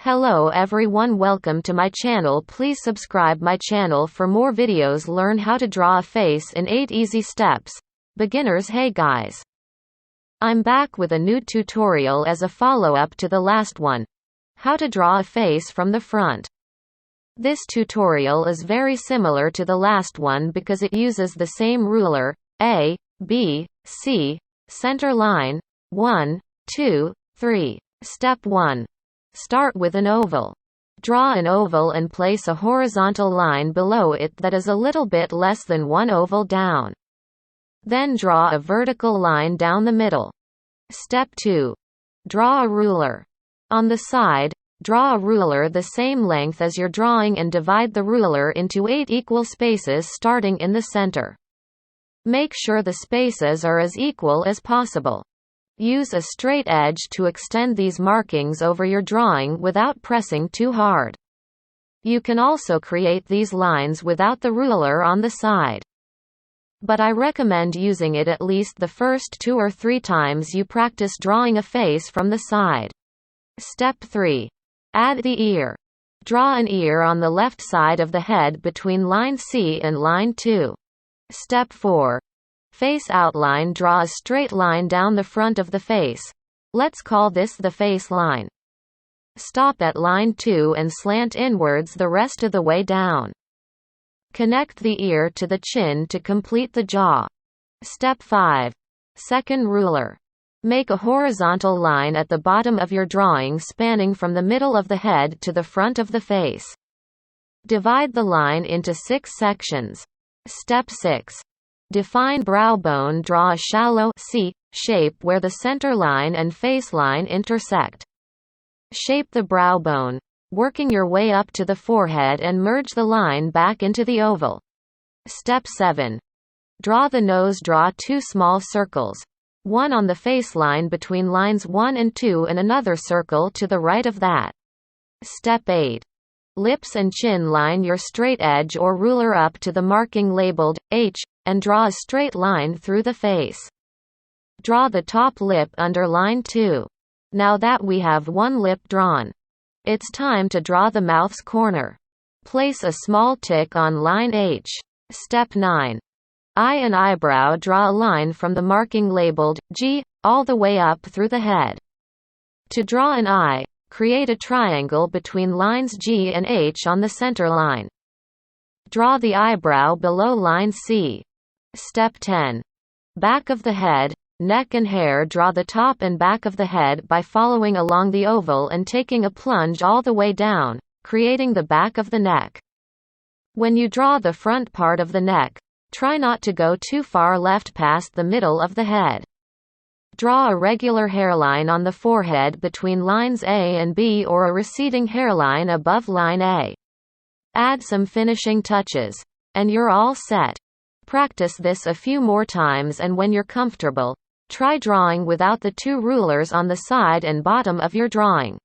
Hello everyone, welcome to my channel. Please subscribe my channel for more videos. Learn how to draw a face in 8 easy steps. Beginners. Hey guys, I'm back with a new tutorial as a follow-up to the last one. How to draw a face from the front. This tutorial is very similar to the last one because it uses the same ruler, A, B, C, center line, 1, 2, 3. Step 1. Start with an oval. Draw an oval and place a horizontal line below it that is a little bit less than 1 oval down. Then draw a vertical line down the middle. Step 2. Draw a ruler. On the side, draw a ruler the same length as your drawing and divide the ruler into 8 equal spaces starting in the center. Make sure the spaces are as equal as possible. Use a straight edge to extend these markings over your drawing without pressing too hard. You can also create these lines without the ruler on the side, but I recommend using it at least the first 2 or 3 times you practice drawing a face from the side. Step 3. Add the ear. Draw an ear on the left side of the head between line C and line 2. Step 4. Face outline. Draw a straight line down the front of the face. Let's call this the face line. Stop at line 2 and slant inwards the rest of the way down. Connect the ear to the chin to complete the jaw. Step 5. Second ruler. Make a horizontal line at the bottom of your drawing spanning from the middle of the head to the front of the face. Divide the line into 6 sections. Step 6. Define brow bone. Draw a shallow C shape where the center line and face line intersect. Shape the brow bone, working your way up to the forehead and merge the line back into the oval. Step 7. Draw the nose. Draw 2 small circles, one on the face line between lines 1 and 2 and another circle to the right of that. Step 8. Lips and chin. Line your straight edge or ruler up to the marking labeled H, and draw a straight line through the face. Draw the top lip under line 2. Now that we have one lip drawn, it's time to draw the mouth's corner. Place a small tick on line H. Step 9. Eye and eyebrow. Draw a line from the marking labeled G, all the way up through the head. To draw an eye, create a triangle between lines G and H on the center line. Draw the eyebrow below line C. Step 10. Back of the head, neck and hair. Draw the top and back of the head by following along the oval and taking a plunge all the way down, creating the back of the neck. When you draw the front part of the neck, try not to go too far left past the middle of the head. Draw a regular hairline on the forehead between lines A and B or a receding hairline above line A. Add some finishing touches, and you're all set. Practice this a few more times, and when you're comfortable, try drawing without the 2 rulers on the side and bottom of your drawing.